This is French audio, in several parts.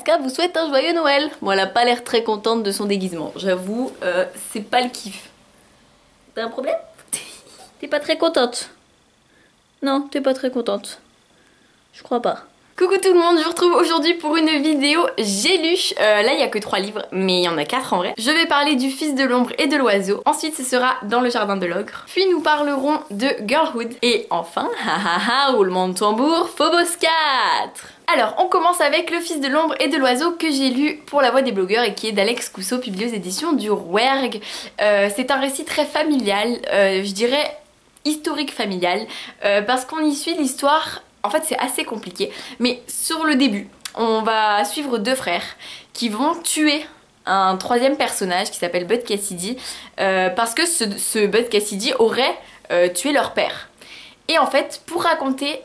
Marca vous souhaite un joyeux Noël. Bon, elle a pas l'air très contente de son déguisement, j'avoue, c'est pas le kiff. T'as un problème? T'es pas très contente? Non, t'es pas très contente. Je crois pas. Coucou tout le monde, je vous retrouve aujourd'hui pour une vidéo J'ai lu. Là il y a que 3 livres, mais il y en a 4 en vrai. Je vais parler du Fils de l'ombre et de l'oiseau. Ensuite ce sera Dans le jardin de l'ogre. Puis nous parlerons de Girlhood. Et enfin, roulement de tambour, Phobos 4. Alors on commence avec Le Fils de l'ombre et de l'oiseau que j'ai lu pour La Voix des blogueurs et qui est d'Alex Cousteau, publié aux éditions du Rouergue. C'est un récit très familial, je dirais historique familial, parce qu'on y suit l'histoire. En fait c'est assez compliqué, mais sur le début on va suivre 2 frères qui vont tuer un 3e personnage qui s'appelle Bud Cassidy, parce que ce Bud Cassidy aurait tué leur père. Et en fait, pour raconter,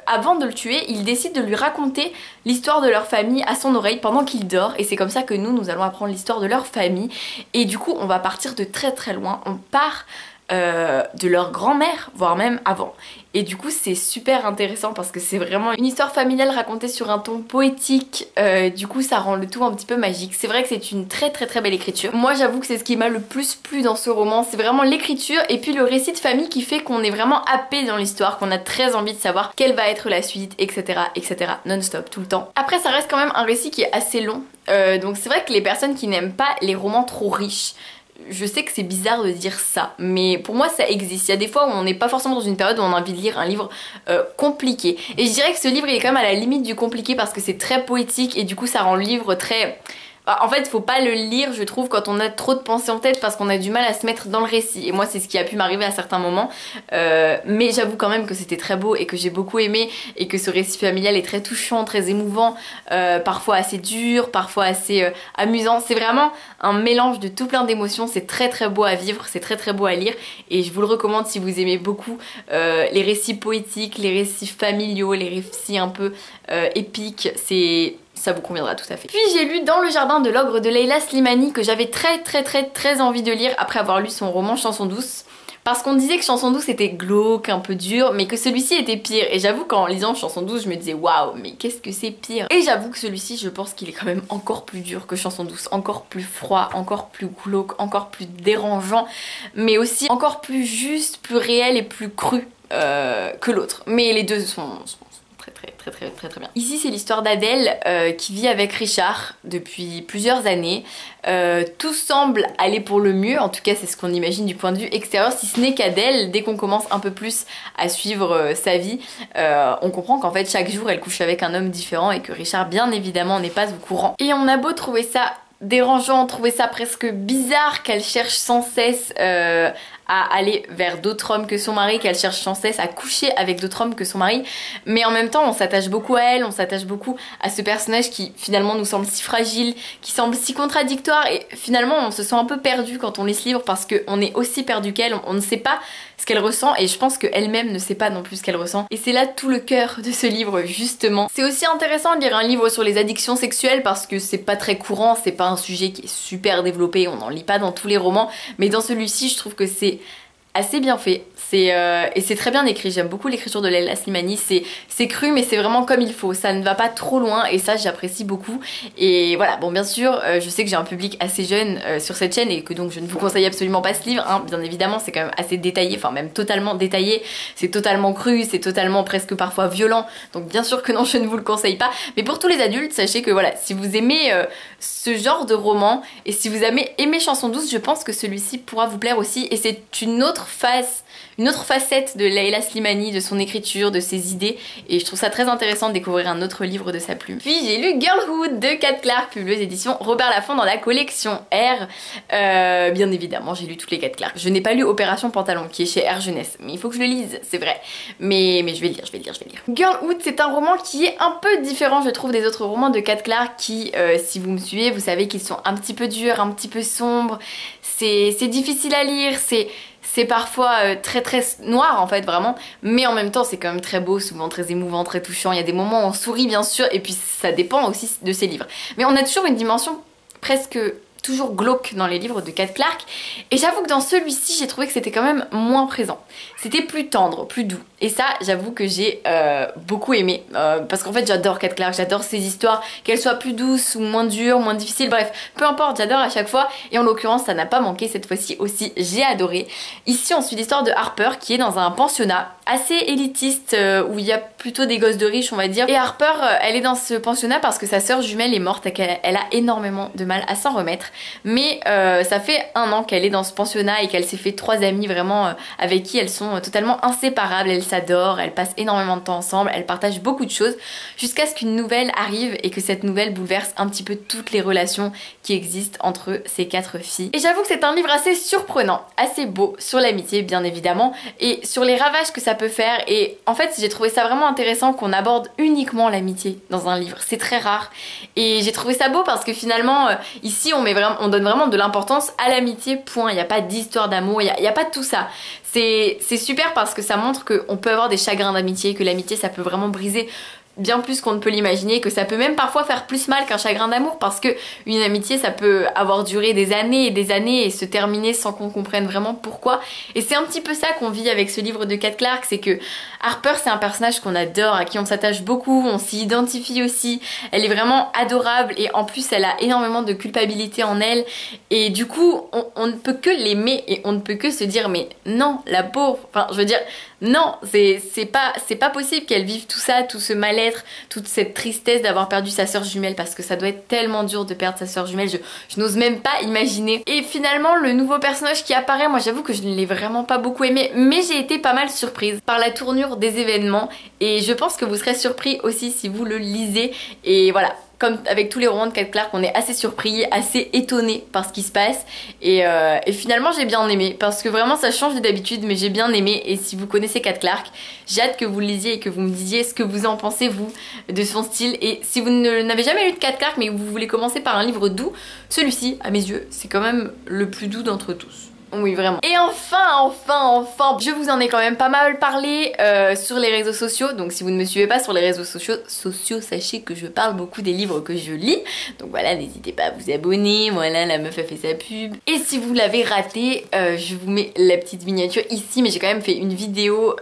avant de le tuer, ils décident de lui raconter l'histoire de leur famille à son oreille pendant qu'il dort. Et c'est comme ça que nous allons apprendre l'histoire de leur famille. Et du coup, on va partir de très très loin. On part de leur grand-mère, voire même avant. Et du coup c'est super intéressant parce que c'est vraiment une histoire familiale racontée sur un ton poétique, du coup ça rend le tout un petit peu magique. C'est vrai que c'est une très très très belle écriture. Moi j'avoue que c'est ce qui m'a le plus plu dans ce roman, c'est vraiment l'écriture et puis le récit de famille qui fait qu'on est vraiment happé dans l'histoire, qu'on a très envie de savoir quelle va être la suite, etc. etc. non-stop, tout le temps. Après ça reste quand même un récit qui est assez long, donc c'est vrai que les personnes qui n'aiment pas les romans trop riches, je sais que c'est bizarre de dire ça, mais pour moi ça existe. Il y a des fois où on n'est pas forcément dans une période où on a envie de lire un livre compliqué. Et je dirais que ce livre il est quand même à la limite du compliqué parce que c'est très poétique et du coup ça rend le livre très... En fait, faut pas le lire, je trouve, quand on a trop de pensées en tête parce qu'on a du mal à se mettre dans le récit. Et moi, c'est ce qui a pu m'arriver à certains moments. Mais j'avoue quand même que c'était très beau et que j'ai beaucoup aimé et que ce récit familial est très touchant, très émouvant, parfois assez dur, parfois assez amusant. C'est vraiment un mélange de tout plein d'émotions. C'est très très beau à vivre, c'est très très beau à lire et je vous le recommande si vous aimez beaucoup les récits poétiques, les récits familiaux, les récits un peu épiques. Ça vous conviendra tout à fait. Puis j'ai lu Dans le jardin de l'ogre de Leila Slimani que j'avais très envie de lire après avoir lu son roman Chanson douce. Parce qu'on disait que Chanson douce était glauque, un peu dur, mais que celui-ci était pire. Et j'avoue qu'en lisant Chanson douce, je me disais waouh, mais qu'est-ce que c'est pire. Et j'avoue que celui-ci, je pense qu'il est quand même encore plus dur que Chanson douce, encore plus froid, encore plus glauque, encore plus dérangeant, mais aussi encore plus juste, plus réel et plus cru que l'autre. Mais les deux sont très bien. Ici c'est l'histoire d'Adèle qui vit avec Richard depuis plusieurs années. Tout semble aller pour le mieux, en tout cas c'est ce qu'on imagine du point de vue extérieur, si ce n'est qu'Adèle, dès qu'on commence un peu plus à suivre sa vie, on comprend qu'en fait chaque jour elle couche avec un homme différent et que Richard bien évidemment n'est pas au courant. Et on a beau trouver ça dérangeant, trouver ça presque bizarre qu'elle cherche sans cesse à aller vers d'autres hommes que son mari, qu'elle cherche sans cesse à coucher avec d'autres hommes que son mari, mais en même temps on s'attache beaucoup à elle, on s'attache beaucoup à ce personnage qui finalement nous semble si fragile, qui semble si contradictoire et finalement on se sent un peu perdu quand on lit ce livre parce qu'on est aussi perdu qu'elle, on ne sait pas ce qu'elle ressent et je pense qu'elle-même ne sait pas non plus ce qu'elle ressent et c'est là tout le cœur de ce livre justement. C'est aussi intéressant de lire un livre sur les addictions sexuelles parce que c'est pas très courant, c'est pas un sujet qui est super développé, on n'en lit pas dans tous les romans, mais dans celui-ci je trouve que c'est assez bien fait, et c'est très bien écrit. J'aime beaucoup l'écriture de Leila Slimani, c'est cru mais c'est vraiment comme il faut, ça ne va pas trop loin et ça j'apprécie beaucoup. Et voilà, bon bien sûr je sais que j'ai un public assez jeune sur cette chaîne et que donc je ne vous conseille absolument pas ce livre, hein. Bien évidemment c'est quand même assez détaillé, enfin même totalement détaillé, c'est totalement cru, c'est totalement presque parfois violent, donc bien sûr que non je ne vous le conseille pas. Mais pour tous les adultes, sachez que voilà, si vous aimez ce genre de roman et si vous aimez Chanson douce, je pense que celui-ci pourra vous plaire aussi et c'est une autre facette de Leila Slimani, de son écriture, de ses idées et je trouve ça très intéressant de découvrir un autre livre de sa plume. Puis j'ai lu Girlhood de Kat Clark, publié aux éditions Robert Laffont dans la collection R. Bien évidemment j'ai lu toutes les Kat Clark. Je n'ai pas lu Opération Pantalon qui est chez R Jeunesse, mais il faut que je le lise, c'est vrai. Mais je vais le lire. Girlhood c'est un roman qui est un peu différent je trouve des autres romans de Kat Clark qui, si vous me suivez, vous savez qu'ils sont un petit peu durs, un petit peu sombres, c'est difficile à lire, c'est parfois très noir en fait vraiment, mais en même temps c'est quand même très beau, souvent très émouvant, très touchant. Il y a des moments où on sourit bien sûr et puis ça dépend aussi de ces livres. Mais on a toujours une dimension presque toujours glauque dans les livres de Kat Clarke, et j'avoue que dans celui-ci j'ai trouvé que c'était quand même moins présent. C'était plus tendre, plus doux, et ça j'avoue que j'ai beaucoup aimé, parce qu'en fait j'adore Kat Clarke, j'adore ses histoires, qu'elles soient plus douces ou moins dures, moins difficiles, bref, peu importe, j'adore à chaque fois, et en l'occurrence ça n'a pas manqué cette fois-ci aussi, j'ai adoré. Ici on suit l'histoire de Harper qui est dans un pensionnat assez élitiste où il y a plutôt des gosses de riches on va dire, et Harper elle est dans ce pensionnat parce que sa sœur jumelle est morte et qu'elle a énormément de mal à s'en remettre, mais ça fait 1 an qu'elle est dans ce pensionnat et qu'elle s'est fait 3 amies vraiment avec qui elles sont totalement inséparables, elles s'adorent, elles passent énormément de temps ensemble, elles partagent beaucoup de choses jusqu'à ce qu'une nouvelle arrive et que cette nouvelle bouleverse un petit peu toutes les relations qui existent entre ces 4 filles. Et j'avoue que c'est un livre assez surprenant, assez beau, sur l'amitié bien évidemment et sur les ravages que ça peut faire, et en fait j'ai trouvé ça vraiment intéressant qu'on aborde uniquement l'amitié dans un livre, c'est très rare, et j'ai trouvé ça beau parce que finalement ici on donne vraiment de l'importance à l'amitié, point. Il n'y a pas d'histoire d'amour, il n'y a pas de tout ça. C'est super parce que ça montre qu'on peut avoir des chagrins d'amitié, que l'amitié ça peut vraiment briser bien plus qu'on ne peut l'imaginer, que ça peut même parfois faire plus mal qu'un chagrin d'amour, parce que une amitié ça peut avoir duré des années et se terminer sans qu'on comprenne vraiment pourquoi. Et c'est un petit peu ça qu'on vit avec ce livre de Kat Clarke, c'est que Harper c'est un personnage qu'on adore, à qui on s'attache beaucoup, on s'y identifie aussi, elle est vraiment adorable et en plus elle a énormément de culpabilité en elle, et du coup on ne peut que l'aimer et on ne peut que se dire mais non la pauvre, enfin je veux dire non, c'est pas possible qu'elle vive tout ça, tout ce mal-être, toute cette tristesse d'avoir perdu sa sœur jumelle, parce que ça doit être tellement dur de perdre sa sœur jumelle, je n'ose même pas imaginer. Et finalement le nouveau personnage qui apparaît, moi j'avoue que je ne l'ai vraiment pas beaucoup aimé, mais j'ai été pas mal surprise par la tournure des événements, et je pense que vous serez surpris aussi si vous le lisez, et voilà. Comme avec tous les romans de Kat Clarke, on est assez surpris, assez étonné par ce qui se passe, et finalement j'ai bien aimé, parce que vraiment ça change d'habitude, mais j'ai bien aimé. Et si vous connaissez Kat Clarke, j'ai hâte que vous le lisiez et que vous me disiez ce que vous en pensez vous de son style. Et si vous n'avez jamais lu de Kat Clarke mais que vous voulez commencer par un livre doux, celui-ci à mes yeux c'est quand même le plus doux d'entre tous. Oui vraiment. Et enfin, je vous en ai quand même pas mal parlé sur les réseaux sociaux, donc si vous ne me suivez pas sur les réseaux sociaux, sachez que je parle beaucoup des livres que je lis, donc voilà, n'hésitez pas à vous abonner, voilà, la meuf a fait sa pub. Et si vous l'avez raté, je vous mets la petite miniature ici, mais j'ai quand même fait une vidéo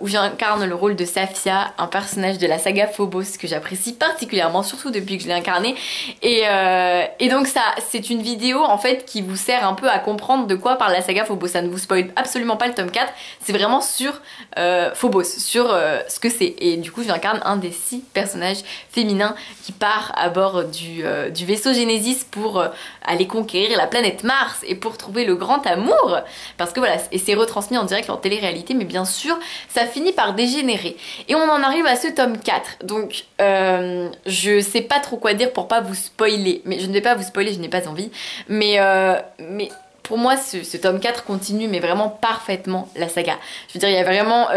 où j'incarne le rôle de Safia, un personnage de la saga Phobos que j'apprécie particulièrement, surtout depuis que je l'ai incarné, et donc ça, c'est une vidéo en fait qui vous sert un peu à comprendre de quoi parle la saga Phobos. Ça ne vous spoil absolument pas le tome 4, c'est vraiment sur Phobos, sur ce que c'est. Et du coup j'incarne un des 6 personnages féminins qui part à bord du vaisseau Genesis pour aller conquérir la planète Mars et pour trouver le grand amour, parce que voilà, et c'est retransmis en direct en télé-réalité, mais bien sûr ça finit par dégénérer. Et on en arrive à ce tome 4, donc je sais pas trop quoi dire pour pas vous spoiler, mais je ne vais pas vous spoiler, je n'ai pas envie, mais pour moi ce tome 4 continue mais vraiment parfaitement la saga. Je veux dire, il y a vraiment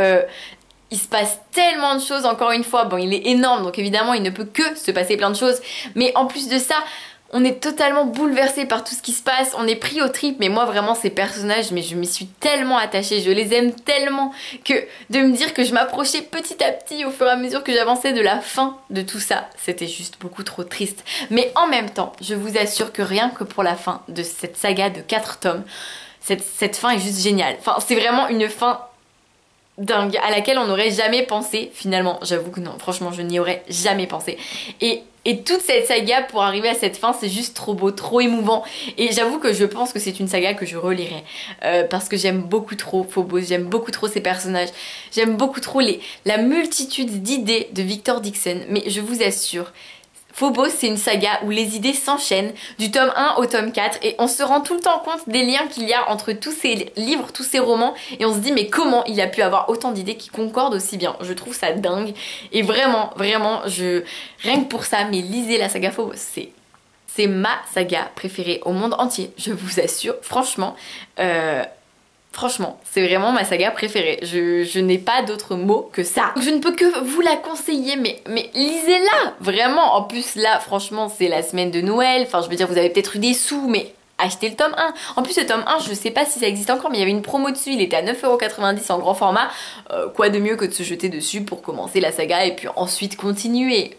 il se passe tellement de choses, encore une fois, bon il est énorme donc évidemment il ne peut que se passer plein de choses, mais en plus de ça on est totalement bouleversé par tout ce qui se passe, on est pris au trip, mais moi vraiment ces personnages, mais je m'y suis tellement attachée, je les aime tellement que de me dire que je m'approchais petit à petit au fur et à mesure que j'avançais de la fin de tout ça, c'était juste beaucoup trop triste. Mais en même temps, je vous assure que rien que pour la fin de cette saga de 4 tomes, cette fin est juste géniale. Enfin, c'est vraiment une fin dingue à laquelle on n'aurait jamais pensé finalement. J'avoue que non, franchement je n'y aurais jamais pensé. Et toute cette saga pour arriver à cette fin, c'est juste trop beau, trop émouvant. Et j'avoue que je pense que c'est une saga que je relirai. Parce que j'aime beaucoup trop Phobos, j'aime beaucoup trop ces personnages. J'aime beaucoup trop la multitude d'idées de Victor Dixon. Mais je vous assure, Phobos c'est une saga où les idées s'enchaînent du tome 1 au tome 4 et on se rend tout le temps compte des liens qu'il y a entre tous ces livres, tous ces romans, et on se dit mais comment il a pu avoir autant d'idées qui concordent aussi bien. Je trouve ça dingue et vraiment rien que pour ça, mais lisez la saga Phobos, c'est ma saga préférée au monde entier, je vous assure, franchement. Franchement, c'est vraiment ma saga préférée. Je n'ai pas d'autre mot que ça. Donc je ne peux que vous la conseiller, mais lisez-la, vraiment. En plus là, franchement, c'est la semaine de Noël. Enfin, je veux dire, vous avez peut-être eu des sous, mais achetez le tome 1. En plus, le tome 1, je sais pas si ça existe encore, mais il y avait une promo dessus. Il était à 9,90€ en grand format. Quoi de mieux que de se jeter dessus pour commencer la saga et puis ensuite continuer.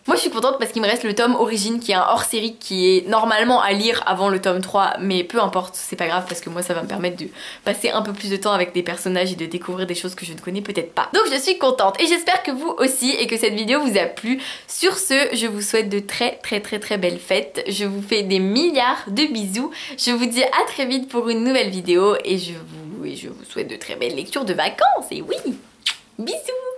Moi je suis contente parce qu'il me reste le tome Origine qui est un hors-série qui est normalement à lire avant le tome 3, mais peu importe, c'est pas grave parce que moi ça va me permettre de passer un peu plus de temps avec des personnages et de découvrir des choses que je ne connais peut-être pas. Donc je suis contente et j'espère que vous aussi et que cette vidéo vous a plu. Sur ce, je vous souhaite de très belles fêtes, je vous fais des milliards de bisous, je vous dis à très vite pour une nouvelle vidéo et je vous souhaite de très belles lectures de vacances et oui, bisous.